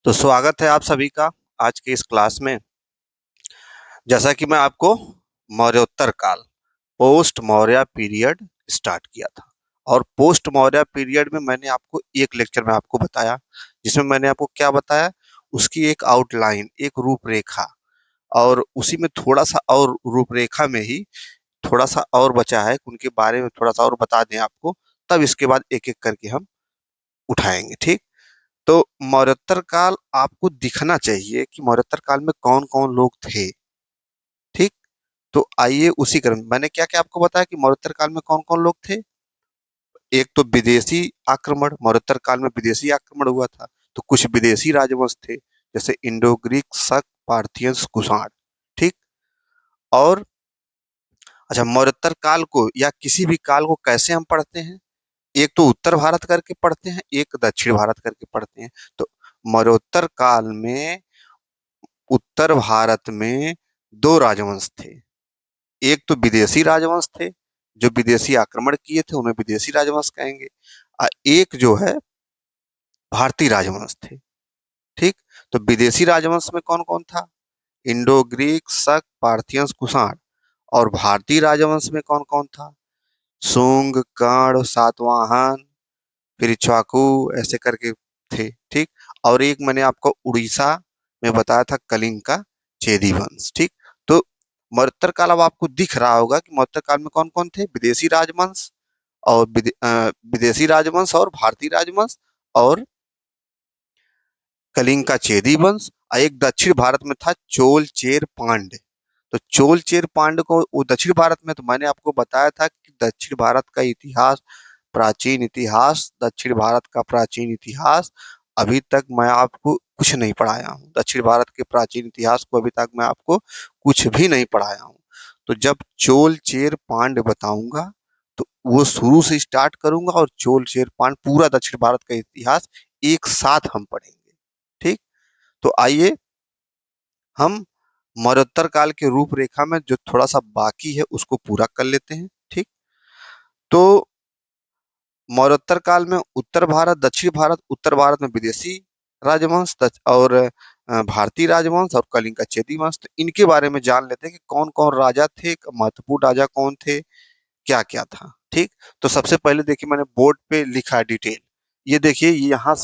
तो स्वागत है आप सभी का आज के इस क्लास में। जैसा कि मैं आपको मौर्योत्तर काल पोस्ट मौर्य पीरियड स्टार्ट किया था और पोस्ट मौर्य पीरियड में मैंने आपको एक लेक्चर में आपको बताया, जिसमें मैंने आपको क्या बताया, उसकी एक आउटलाइन, एक रूपरेखा, और उसी में थोड़ा सा और रूपरेखा में ही थोड़ा सा और बचा है, उनके बारे में थोड़ा सा और बता दें आपको। तब इसके बाद एक एक करके हम उठाएंगे। ठीक। तो मौर्योत्तर काल आपको दिखना चाहिए कि मौर्योत्तर काल में कौन कौन लोग थे। ठीक। तो आइए उसी क्रम मैंने क्या क्या आपको बताया कि मौर्योत्तर काल में कौन कौन लोग थे। एक तो विदेशी आक्रमण, मौर्योत्तर काल में विदेशी आक्रमण हुआ था, तो कुछ विदेशी राजवंश थे, जैसे इंडो ग्रीक, शक, पार्थियंस, कुषाण। ठीक। और अच्छा, मौर्योत्तर काल को या किसी भी काल को कैसे हम पढ़ते हैं, एक तो उत्तर भारत करके पढ़ते हैं, एक दक्षिण भारत करके पढ़ते हैं। तो मौर्योत्तर काल में उत्तर भारत में दो राजवंश थे। एक तो विदेशी राजवंश थे, जो विदेशी आक्रमण किए थे, उन्हें विदेशी राजवंश कहेंगे। एक जो है भारतीय राजवंश थे। ठीक। तो विदेशी राजवंश में कौन कौन था? इंडो ग्रीक, शक, पार्थियंस, कुषाण। और भारतीय राजवंश में कौन कौन था? शुंग, कर्ण, सातवाहन, फिर इक्ष्वाकु, ऐसे करके थे। ठीक। और एक मैंने आपको उड़ीसा में बताया था, कलिंग का चेदी वंश। ठीक। तो मौर्योत्तर काल अब आपको दिख रहा होगा कि मौर्योत्तर काल में कौन कौन थे, विदेशी राजवंश और विदेशी राजवंश और भारतीय राजवंश और कलिंग का चेदी वंश। और एक दक्षिण भारत में था चोल, चेर, पांड्य। तो चोल, चेर, पांड्य को वो दक्षिण भारत में, तो मैंने आपको बताया था कि दक्षिण भारत का इतिहास, प्राचीन इतिहास, दक्षिण भारत का प्राचीन इतिहास अभी तक मैं आपको कुछ नहीं पढ़ाया हूँ। दक्षिण भारत के प्राचीन इतिहास को अभी तक मैं आपको कुछ भी नहीं पढ़ाया हूँ। तो जब चोल, चेर, पांड्य बताऊंगा तो वो शुरू से स्टार्ट करूंगा, और चोल, चेर, पांड्य पूरा दक्षिण भारत का इतिहास एक साथ हम पढ़ेंगे। ठीक। तो आइए हम मौर्योत्तर काल के रूपरेखा में जो थोड़ा सा बाकी है उसको पूरा कर लेते हैं। ठीक। तो मौर्योत्तर काल में उत्तर भारत, दक्षिण भारत, उत्तर भारत में विदेशी राजवंश और भारतीय राजवंश और कलिंग का चेदी वंश। तो इनके बारे में जान लेते हैं कि कौन कौन राजा थे, महत्वपूर्ण राजा कौन थे, क्या क्या था। ठीक। तो सबसे पहले देखिए, मैंने बोर्ड पे लिखा है डिटेल। ये देखिए, यहाँ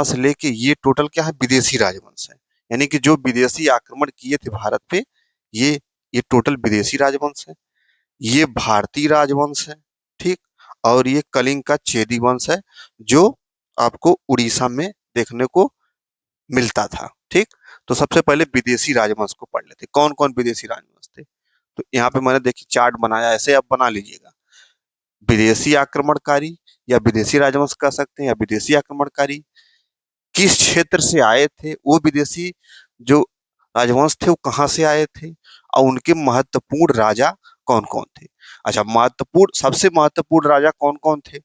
से लेके ये टोटल क्या है, विदेशी राजवंश है। यानी कि जो विदेशी आक्रमण किए थे भारत पे, ये ये टोटल विदेशी राजवंश है। ये भारतीय राजवंश है। ठीक। और ये कलिंग का चेदी वंश है, जो आपको उड़ीसा में देखने को मिलता था। ठीक। तो सबसे पहले विदेशी राजवंश को पढ़ लेते, कौन कौन विदेशी राजवंश थे। तो यहाँ पे मैंने देखिए चार्ट बनाया, ऐसे आप बना लीजिएगा। विदेशी आक्रमणकारी या विदेशी राजवंश कह सकते हैं, या विदेशी आक्रमणकारी किस क्षेत्र से आए थे, वो विदेशी जो राजवंश थे वो कहाँ से आए थे, और उनके महत्वपूर्ण राजा कौन कौन थे। अच्छा, महत्वपूर्ण, सबसे महत्वपूर्ण राजा कौन कौन थे,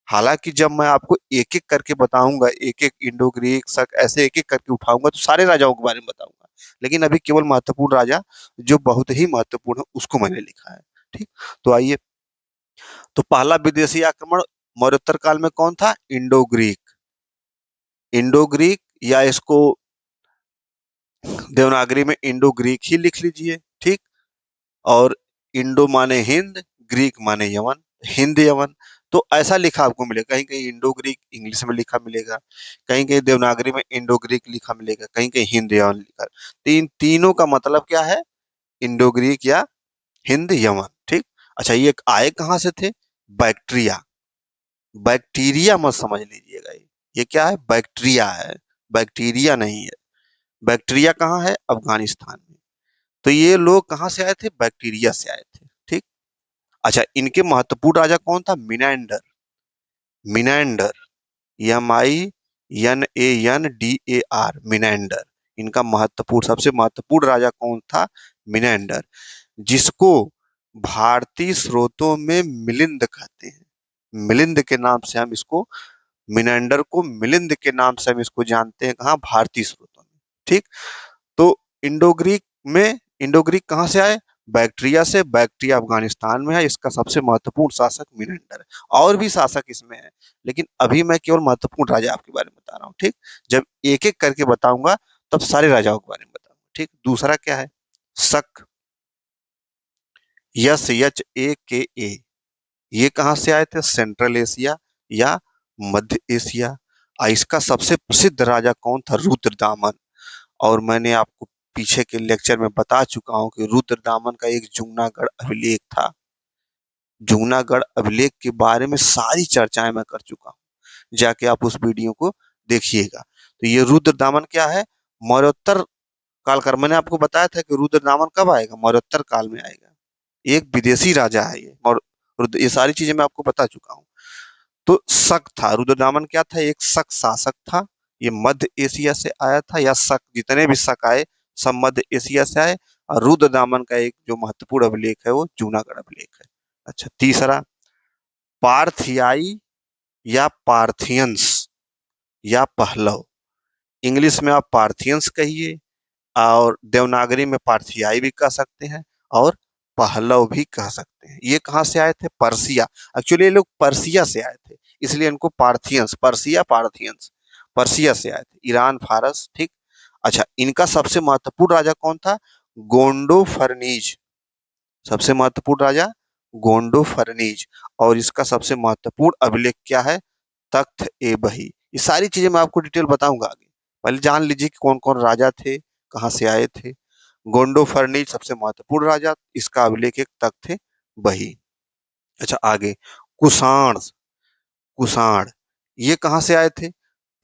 हालांकि जब मैं आपको एक एक करके बताऊंगा, एक एक इंडो ग्रीक, शक, ऐसे एक एक करके उठाऊंगा, तो सारे राजाओं के बारे में बताऊंगा। लेकिन अभी केवल महत्वपूर्ण राजा जो बहुत ही महत्वपूर्ण है उसको मैंने लिखा है। ठीक। तो आइए, तो पहला विदेशी आक्रमण मौर्योत्तर काल में कौन था? Indo Greek. इंडो ग्रीक, या इसको देवनागरी में इंडो ग्रीक ही लिख लीजिए। ठीक। और इंडो माने हिंद, ग्रीक माने यमन, हिंद यमन। तो ऐसा लिखा आपको मिलेगा, कहीं कहीं इंडो ग्रीक इंग्लिश में लिखा मिलेगा, कहीं कहीं देवनागरी में इंडो ग्रीक लिखा मिलेगा, कहीं कहीं हिंद यमन लिखा। तो इन तीनों का मतलब क्या है? इंडो ग्रीक या हिंद यमन। ठीक। अच्छा, ये आए कहाँ से थे? बैक्ट्रिया, बैक्टीरिया मत समझ लीजिएगा। ये क्या है? बैक्टीरिया है, बैक्टीरिया नहीं है। बैक्टीरिया कहाँ है? अफगानिस्तान में। तो ये लोग कहाँ से आए थे? बैक्टीरिया से आए थे। ठीक। अच्छा, इनके महत्वपूर्ण राजा कौन था? मिनेंडर। Menander, MINENDAR, Menander. इनका महत्वपूर्ण, सबसे महत्वपूर्ण राजा कौन था? मिनेंडर, जिसको भारतीय स्रोतों में मिलिंद कहते हैं। मिलिंद के नाम से हम इसको, मिनेंडर को मिलिंद के नाम से हम इसको जानते हैं, कहाँ? भारतीय स्रोतों में। ठीक। तो इंडो ग्रीक में, इंडो ग्रीक कहाँ से आए? बैक्ट्रिया से। बैक्ट्रिया अफगानिस्तान में है। इसका सबसे महत्वपूर्ण शासक मिनेंडर है। और भी शासक इसमें है, लेकिन अभी मैं केवल महत्वपूर्ण राजा आपके बारे में बता रहा हूँ। ठीक, जब एक एक करके बताऊंगा तब सारे राजाओं के बारे में बताऊंगा। ठीक, दूसरा क्या है, शक, यस एच ए के ए। ये कहाँ से आए थे, सेंट्रल एशिया या मध्य एशिया। इसका सबसे प्रसिद्ध राजा कौन था, रुद्रदामन। और मैंने आपको पीछे के लेक्चर में बता चुका हूं कि रुद्रदामन का एक जूनागढ़ अभिलेख था। जूनागढ़ अभिलेख के बारे में सारी चर्चाएं मैं कर चुका हूं, जाके आप उस वीडियो को देखिएगा। तो ये रुद्रदामन क्या है, मौर्योत्तर काल का। मैंने आपको बताया था कि रुद्रदामन कब आएगा, मौर्योत्तर काल में आएगा। एक विदेशी राजा है ये, और ये सारी चीजें मैं आपको बता चुका हूँ। तो शक था, रुद्रदामन क्या था, एक शक शासक था। ये मध्य एशिया से आया था, या शक, जितने भी शक आए सब मध्य एशिया से आए। और रुद्रदामन का एक जो महत्वपूर्ण अभिलेख है वो जूनागढ़ अभिलेख है। अच्छा, तीसरा, पार्थियाई या पार्थियंस या पहलव। इंग्लिश में आप पार्थियंस कहिए, और देवनागरी में पार्थियाई भी कह सकते हैं, और पहलव भी कह सकते हैं। ये कहाँ से आए थे, पर्सिया। एक्चुअली ये लोग पर्सिया से आए थे, इसलिए इनको पार्थियंस, पर्सिया पार्थियंस, पर्सिया से आए थे, ईरान फारस। ठीक। अच्छा, इनका सबसे महत्वपूर्ण राजा कौन था, गोंडो फर्नीज। सबसे महत्वपूर्ण राजा गोंडो फर्नीज। और इसका सबसे महत्वपूर्ण अभिलेख क्या है, तख्त ए बही। ये सारी चीजें मैं आपको डिटेल बताऊंगा आगे, पहले जान लीजिए कि कौन कौन राजा थे, कहाँ से आए थे। गोंडो फर्नीज सबसे महत्वपूर्ण राजा, इसका अभिलेख एक तख्त है बही। अच्छा, आगे, कुषाण। कुषाण ये कहाँ से आए थे,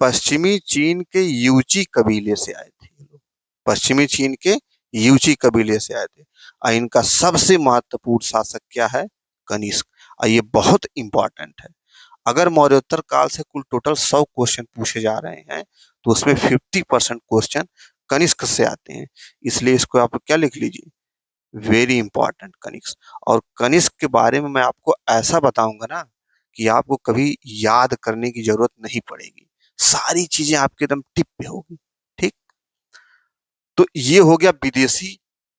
पश्चिमी चीन के यूची कबीले से आए थे। पश्चिमी चीन के यूची कबीले से आए थे। और इनका सबसे महत्वपूर्ण शासक क्या है, कनिष्क। और ये बहुत इंपॉर्टेंट है। अगर मौर्योत्तर काल से कुल टोटल 100 क्वेश्चन पूछे जा रहे हैं, तो उसमें 50% क्वेश्चन कनिष्क से आते हैं। इसलिए इसको आप क्या लिख लीजिए, वेरी इंपॉर्टेंट, कनिष्क। और कनिष्क के बारे में मैं आपको ऐसा बताऊंगा ना कि आपको कभी याद करने की जरूरत नहीं पड़ेगी, सारी चीजें आपके एकदम टिप पे होगी। ठीक, तो ये हो गया विदेशी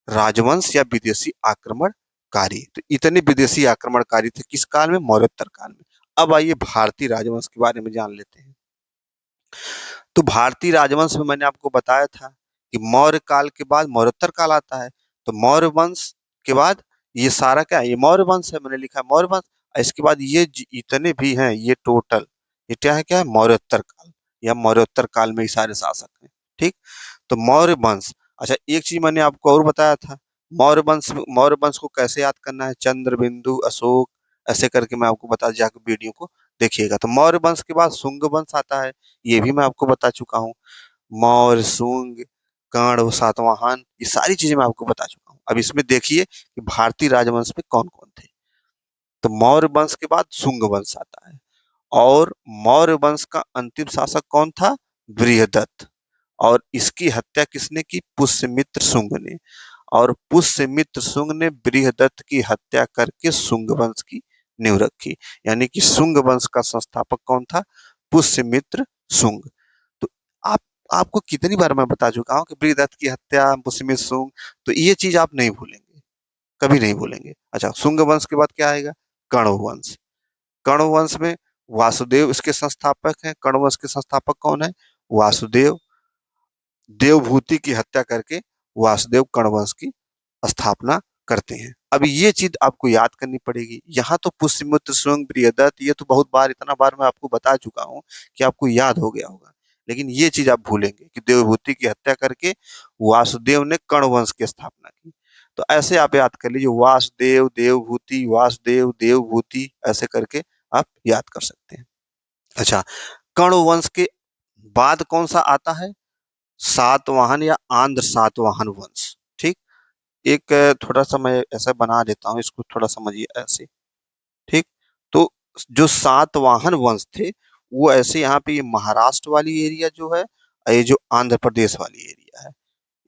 राजवंश या विदेशी आक्रमणकारी। तो इतने विदेशी आक्रमणकारी थे किस काल में, मौर्योत्तर काल में। अब आइए भारतीय राजवंश के बारे में जान लेते हैं। तो भारतीय राजवंश में मैंने आपको बताया था कि मौर्य काल के बाद मौर्योत्तर काल आता है। तो मौर्य वंश के बाद ये सारा क्या है, ये मौर्य वंश है, मैंने लिखा है मौर्य वंश। इसके बाद ये इतने भी हैं, ये टोटल ये क्या है, मौर्योत्तर काल, या मौर्योत्तर काल में ये सारे शासक हैं। ठीक, तो मौर्य वंश। अच्छा, एक चीज मैंने आपको और बताया था, मौर्य वंश को कैसे याद करना है, चंद्रबिंदु, अशोक, ऐसे करके मैं आपको बता, जाकर वीडियो को देखिएगा। तो मौर्य वंश के बाद शुंग वंश आता है, ये भी मैं आपको बता चुका हूँ। मौर्य, शुंग, कर्ण, सातवाहन, ये सारी चीजें मैं आपको बता चुका हूँ। अब इसमें देखिए कि भारतीय राजवंश में कौन कौन थे। तो मौर्य वंश के बाद शुंग वंश आता है, और मौर्य वंश का अंतिम शासक कौन था, बृहदत्त। और इसकी हत्या किसने की, पुष्यमित्र शुंग ने। और पुष्यमित्र शुंग ने बृहदत्त की हत्या करके शुंग वंश की नींव रखी। यानी कि शुंग वंश का संस्थापक कौन था, पुष्यमित्र शुंग। तो आप आपको कितनी बार मैं बता चुका हूं कि बृहदत्त की हत्या, पुष्यमित्र शुंग, तो ये चीज आप नहीं भूलेंगे, कभी नहीं भूलेंगे। अच्छा, शुंग वंश के बाद क्या आएगा, कण्व वंश। कण्व वंश में वासुदेव इसके संस्थापक हैं। कण्व वंश के संस्थापक कौन है, वासुदेव। देवभूति की हत्या करके वासुदेव कण्व वंश की स्थापना करते हैं। अब ये चीज आपको याद करनी पड़ेगी। यहाँ तो पुष्यमित्र शुंग, बृहदत्त, ये तो बहुत बार, इतना बार मैं आपको बता चुका हूँ कि आपको याद हो गया होगा। लेकिन ये चीज आप भूलेंगे कि देवभूति की हत्या करके वासुदेव ने कण्व वंश की स्थापना की। तो ऐसे आप याद कर लीजिए, वासुदेव, देवभूति, वासुदेव, देवभूति, ऐसे करके आप याद कर सकते हैं। अच्छा, कण्व वंश के बाद कौन सा आता है, सातवाहन या आंध्र सातवाहन वंश। ठीक, एक थोड़ा सा मैं ऐसा बना देता हूँ, इसको थोड़ा समझिए ऐसे। ठीक, तो जो सातवाहन वंश थे वो ऐसे, यहाँ पे ये महाराष्ट्र वाली एरिया जो है, ये जो आंध्र प्रदेश वाली एरिया है,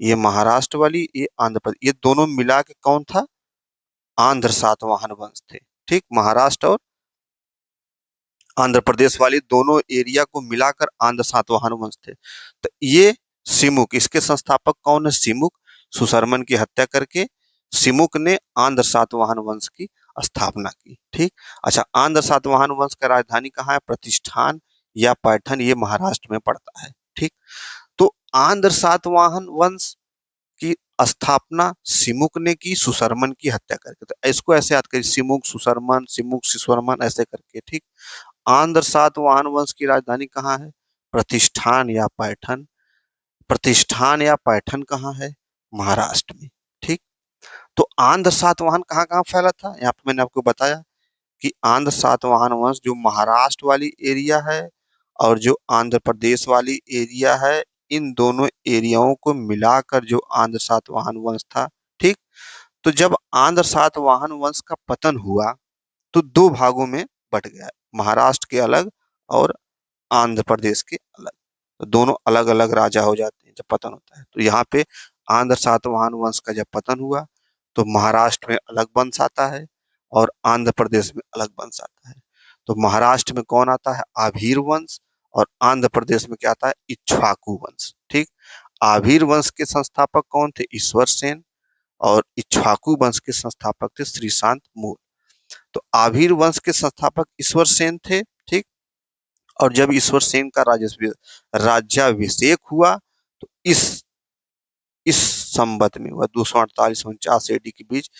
ये महाराष्ट्र वाली, ये आंध्र प्रदेश, ये दोनों मिला के कौन था, आंध्र सातवाहन वंश थे। ठीक, महाराष्ट्र और आंध्र प्रदेश वाली दोनों एरिया को मिलाकर आंध्र सातवाहन वंश थे। तो ये सिमुक, इसके संस्थापक कौन है, सिमुक, सुशर्मन की हत्या करके सिमुक ने आंध्र सातवाहन वंश की स्थापना की। ठीक। अच्छा, आंध्र सातवाहन वंश का राजधानी कहाँ है? प्रतिष्ठान या पैठन, ये महाराष्ट्र में पड़ता है। ठीक। तो आंध्र सातवाहन वंश की स्थापना सिमुक ने की सुशर्मन की हत्या करके। तो इसको ऐसे याद करिए, सिमुक सुशर्मन ऐसे करके। ठीक। आंध्र सातवाहन वंश की राजधानी कहाँ है? प्रतिष्ठान या पैठन। प्रतिष्ठान या पैठन कहाँ है? महाराष्ट्र में। ठीक। तो आंध्र सातवाहन कहाँ कहाँ फैला था? यहाँ पे मैंने आपको बताया कि आंध्र सातवाहन वंश जो महाराष्ट्र वाली एरिया है और जो आंध्र प्रदेश वाली एरिया है, इन दोनों एरियाओं को मिलाकर जो आंध्र सातवाहन वंश था। ठीक। तो जब आंध्र सातवाहन वंश का पतन हुआ तो दो भागों में बट गया, महाराष्ट्र के अलग और आंध्र प्रदेश के अलग। तो दोनों अलग अलग राजा हो जाते हैं जब पतन होता है। तो यहाँ पे आंध्र सातवाहन वंश का जब पतन हुआ तो महाराष्ट्र में अलग वंश आता है और आंध्र प्रदेश में अलग वंश आता है। तो महाराष्ट्र में कौन आता है? आभीर वंश। और आंध्र प्रदेश में क्या आता है? इक्ष्वाकु वंश। ठीक। आभीर वंश के संस्थापक कौन थे? ईश्वर सेन। और इक्ष्वाकु वंश के संस्थापक थे श्रीशांत मूल। तो आभीर वंश के संस्थापक ईश्वर सेन थे। ठीक। और जब ईश्वर सेन का राज्याभिषेक हुआ तो इस संवत में हुआ, 248 एडी के बीच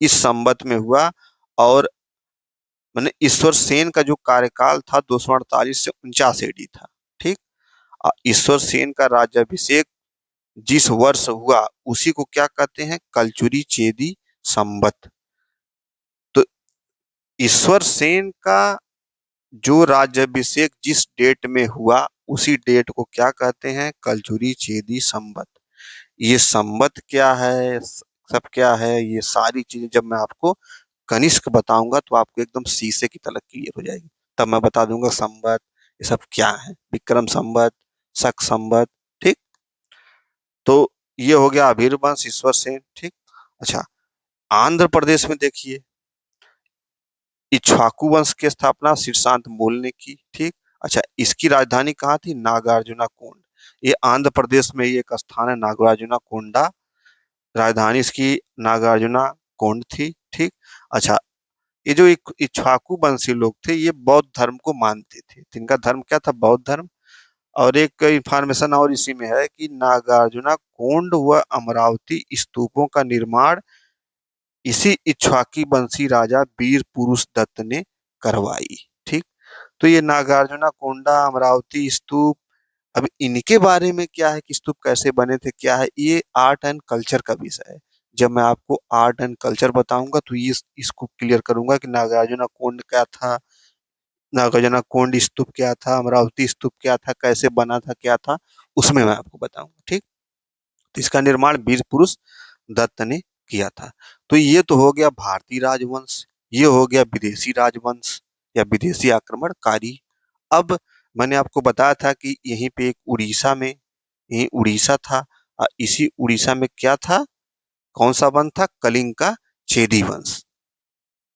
इस संवत में हुआ। और मैंने ईश्वर सेन का जो कार्यकाल था 248 से 49 एडी था। ठीक। ईश्वर सेन का राज्याभिषेक जिस वर्ष हुआ उसी को क्या कहते हैं? कलचुरी चेदी संवत। तो ईश्वर सेन का जो राज्याभिषेक जिस डेट में हुआ उसी डेट को क्या कहते हैं? कलचुरी चेदी संवत। ये संवत क्या है, सब क्या है, ये सारी चीजें जब मैं आपको कनिष्क बताऊंगा तो आपको एकदम शीशे की तरह क्लियर हो जाएगी। तब मैं बता दूंगा संवत ये सब क्या है, विक्रम संवत, शक संवत। ठीक। तो ये हो गया अभिर्वंश, ईश्वर सेन। ठीक। अच्छा, आंध्र प्रदेश में देखिए इक्ष्वाकु वंश की स्थापना शीर्षांत मूल ने की। ठीक। अच्छा, इसकी राजधानी कहाँ थी? नागार्जुना कोंड। ये आंध्र प्रदेश में ही एक स्थान है नागार्जुना कोंडा, राजधानी इसकी नागार्जुना कोंड थी। ठीक। अच्छा, ये जो इक्ष्वाकु वंशी लोग थे ये बौद्ध धर्म को मानते थे। इनका धर्म क्या था? बौद्ध धर्म। और एक इंफॉर्मेशन और इसी में है कि नागार्जुना कोंड व अमरावती स्तूपों का निर्माण इसी इक्ष्वाकी वंशी राजा वीर पुरुष दत्त ने करवाई। ठीक। तो ये नागार्जुना कोंडा, अमरावती स्तूप, अब इनके बारे में क्या है कि स्तूप कैसे बने थे, क्या है, ये आर्ट एंड कल्चर का विषय है। जब मैं आपको आर्ट एंड कल्चर बताऊंगा तो ये इसको क्लियर करूंगा कि नागार्जुना कोंड क्या था, नागार्जुना कोंड स्तूप क्या था, अमरावती स्तूप क्या था, कैसे बना था, क्या था, उसमें मैं आपको बताऊंगा। ठीक। तो इसका निर्माण वीर पुरुष दत्त ने किया था। तो ये तो हो गया भारतीय राजवंश, ये हो गया विदेशी राजवंश या विदेशी आक्रमणकारी। अब मैंने आपको बताया था कि यहीं पे एक उड़ीसा में, यही उड़ीसा था। इसी उड़ीसा में क्या था? कौन सा वंश था? कलिंग का चेदी वंश।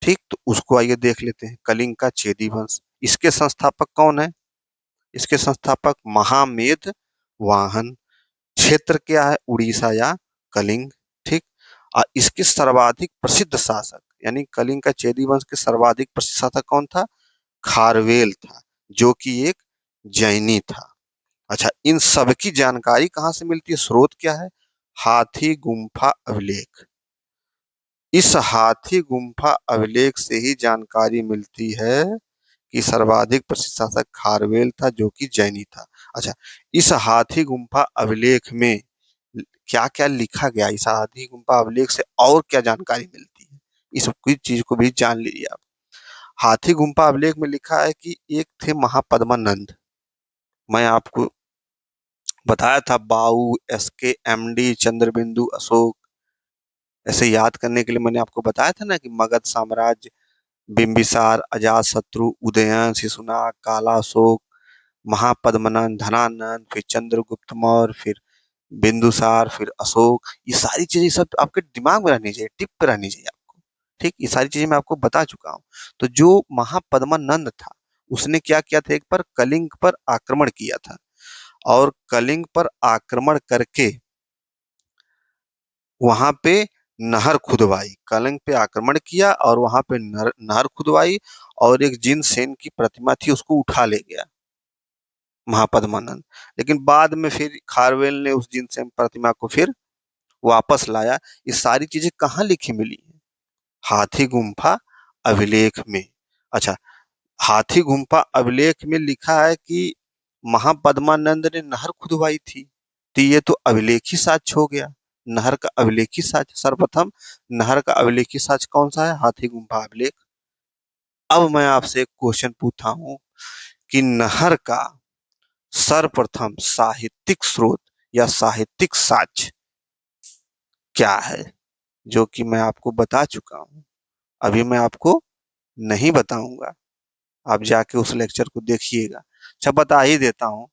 ठीक। तो उसको आइए देख लेते हैं, कलिंग का चेदी वंश। इसके संस्थापक कौन है? इसके संस्थापक महामेध वाहन। क्षेत्र क्या है? उड़ीसा या कलिंग। ठीक। इसके सर्वाधिक प्रसिद्ध शासक यानी कलिंग का चेदी वंश के सर्वाधिक प्रसिद्ध शासक कौन था? खारवेल था, जो कि एक जैनी था। अच्छा, इन सब की जानकारी कहाँ से मिलती है? स्रोत क्या है? हाथी गुम्फा अभिलेख। इस हाथी गुम्फा अभिलेख से ही जानकारी मिलती है कि सर्वाधिक प्रसिद्ध शासक खारवेल था, जो कि जैनी था। अच्छा, इस हाथी गुम्फा अभिलेख में क्या क्या लिखा गया? इस हाथी गुम्फा अभिलेख से और क्या जानकारी मिलती है? इस कुछ चीज को भी जान लीजिए आप। हाथी गुम्फा अभिलेख में लिखा है कि एक थे महापद्मानंद। मैं आपको बताया था बाऊ, एसके, एमडी, चंद्रबिंदु, अशोक, ऐसे याद करने के लिए मैंने आपको बताया था ना कि मगध साम्राज्य, बिंबिसार, अजातशत्रु, उदयन, शिशुनाग, काला अशोक, महापद्मनंद, धनानंद, फिर चंद्रगुप्त मौर्य, फिर बिंदुसार, फिर अशोक। ये सारी चीजें सब आपके दिमाग में रहनी चाहिए, टिप पे रहनी चाहिए आपको। ठीक। ये सारी चीजें मैं आपको बता चुका हूँ। तो जो महापद्मानंद था उसने क्या किया था? एक पर कलिंग पर आक्रमण किया था और कलिंग पर आक्रमण करके वहां पे नहर खुदवाई, कलिंग पे आक्रमण किया और वहां पे नहर खुदवाई और एक जिनसेन की प्रतिमा थी उसको उठा ले गया महापद्मानंद। लेकिन बाद में फिर खारवेल ने उस जिनसेन प्रतिमा को फिर वापस लाया। ये सारी चीजें कहाँ लिखी मिली है? हाथी गुम्फा अभिलेख में। अच्छा, हाथी गुम्फा अभिलेख में लिखा है कि महापद्मानंद ने नहर खुदवाई थी, तो ये तो अभिलेखी साक्ष्य हो गया। नहर का अभिलेखी साक्ष्य, सर्वप्रथम नहर का अभिलेखी साक्ष्य कौन सा है? हाथी गुम्फा अभिलेख। अब मैं आपसे एक क्वेश्चन पूछता हूं कि नहर का सर्वप्रथम साहित्यिक स्रोत या साहित्यिक साक्ष्य क्या है? जो कि मैं आपको बता चुका हूं, अभी मैं आपको नहीं बताऊंगा, आप जाके उस लेक्चर को देखिएगा। अच्छा, बता ही देता हूँ।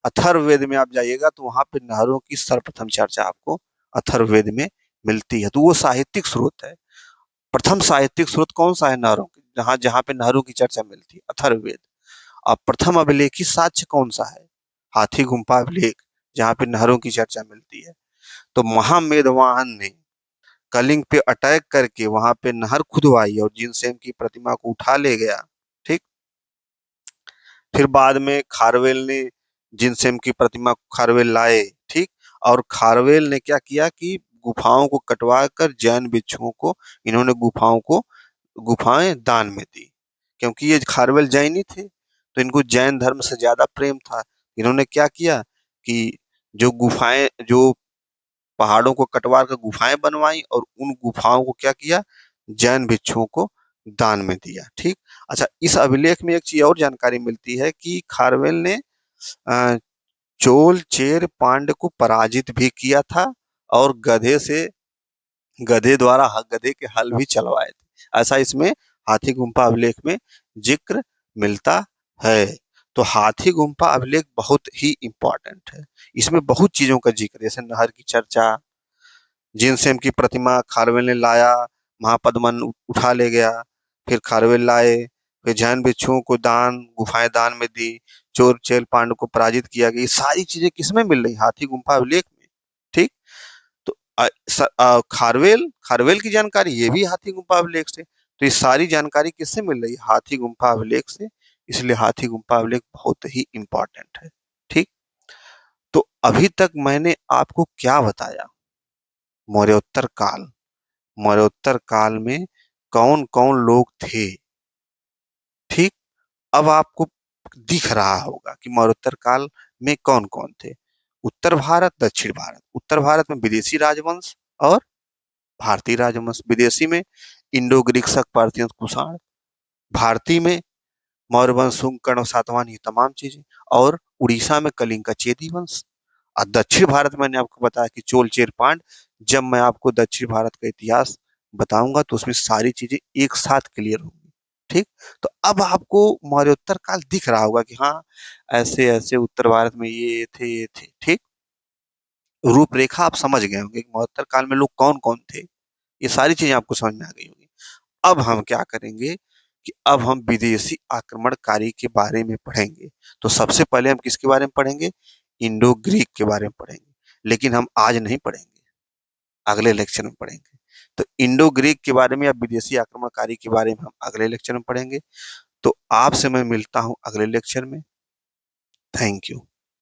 अथर्ववेद में आप जाइएगा तो वहां पे नहरों की सर्वप्रथम चर्चा आपको अथर्ववेद में मिलती है, तो वो साहित्यिक स्रोत है। प्रथम साहित्यिक स्रोत कौन सा है नहरों की, जहां जहां पे नहरों की चर्चा मिलती है? अथर्ववेद। और प्रथम अभिलेखी साक्ष्य कौन सा है? हाथी गुम्फा अभिलेख, जहां पे नहरों की चर्चा मिलती है। तो महामेधवाहन ने कलिंग पे अटैक करके वहां पे नहर खुदवाई और जिनसेन की प्रतिमा को उठा ले गया। ठीक। फिर बाद में खारवेल ने जिनसेन की प्रतिमा को खारवेल लाए। ठीक। और खारवेल ने क्या किया कि गुफाओं को कटवा कर जैन भिक्षुओं को इन्होंने गुफाएं दान में दी, क्योंकि ये खारवेल जैन ही थे तो इनको जैन धर्म से ज्यादा प्रेम था। इन्होंने क्या किया कि जो पहाड़ों को कटवा कर गुफाएं बनवाई और उन गुफाओं को क्या किया, जैन भिक्षुओं को दान में दिया। ठीक। अच्छा, इस अभिलेख में एक चीज और जानकारी मिलती है कि खारवेल ने अ, चोल चेर पांड्य को पराजित भी किया था और गधे द्वारा गधे के हल भी चलवाए थे, ऐसा इसमें हाथी गुम्फा अभिलेख में जिक्र मिलता है। तो हाथी गुम्फा अभिलेख बहुत ही इंपॉर्टेंट है। इसमें बहुत चीजों का जिक्र, जैसे नहर की चर्चा, जिनसेन की प्रतिमा खारवेल ने लाया, महापद्मन उठा ले गया, फिर खारवेल लाए, फिर जैन भिक्षुओं को गुफाएं दान में दी, चोर चेल पांडु को पराजित किया गया, ये सारी चीजें किसमें मिल रही? हाथी गुम्फा अभिलेख में। ठीक। तो खारवेल खारवेल की जानकारी ये भी हाथी गुम्फा अभिलेख से, तो ये सारी जानकारी किससे मिल रही? हाथी गुम्फा अभिलेख से। इसलिए हाथी गुम्फा अभिलेख बहुत ही इंपॉर्टेंट है। ठीक। तो अभी तक मैंने आपको क्या बताया? मौर्योत्तर काल, मौर्योत्तर काल में कौन कौन लोग थे? ठीक। अब आपको दिख रहा होगा कि मौर्योत्तर काल में कौन कौन थे। उत्तर भारत, दक्षिण भारत। उत्तर भारत में विदेशी राजवंश और भारतीय राजवंश। विदेशी में इंडो ग्रीक शक पार्थियन कुषाण। भारतीय में मौर्य वंश, शुंग, कर्ण और सातवाहन, ये तमाम चीजें। और उड़ीसा में कलिंग का चेदी वंश। और दक्षिण भारत में मैंने आपको बताया कि चोल चेर पांड। जब मैं आपको दक्षिण भारत का इतिहास बताऊंगा तो उसमें सारी चीजें एक साथ क्लियर होंगी। ठीक। तो अब आपको मौर्योत्तर काल दिख रहा होगा कि हाँ, ऐसे ऐसे उत्तर भारत में ये थे। ठीक। रूपरेखा आप समझ गए होंगे कि मौर्योत्तर काल में लोग कौन कौन थे। ये सारी चीजें आपको समझ में आ गई होगी। अब हम क्या करेंगे कि अब हम विदेशी आक्रमणकारी के बारे में पढ़ेंगे। तो सबसे पहले हम किसके बारे में पढ़ेंगे? इंडो ग्रीक के बारे में पढ़ेंगे। लेकिन हम आज नहीं पढ़ेंगे, अगले लेक्चर में पढ़ेंगे। तो इंडो ग्रीक के बारे में या विदेशी आक्रमणकारी के बारे में हम अगले लेक्चर में पढ़ेंगे। तो आपसे मैं मिलता हूं अगले लेक्चर में। Thank you.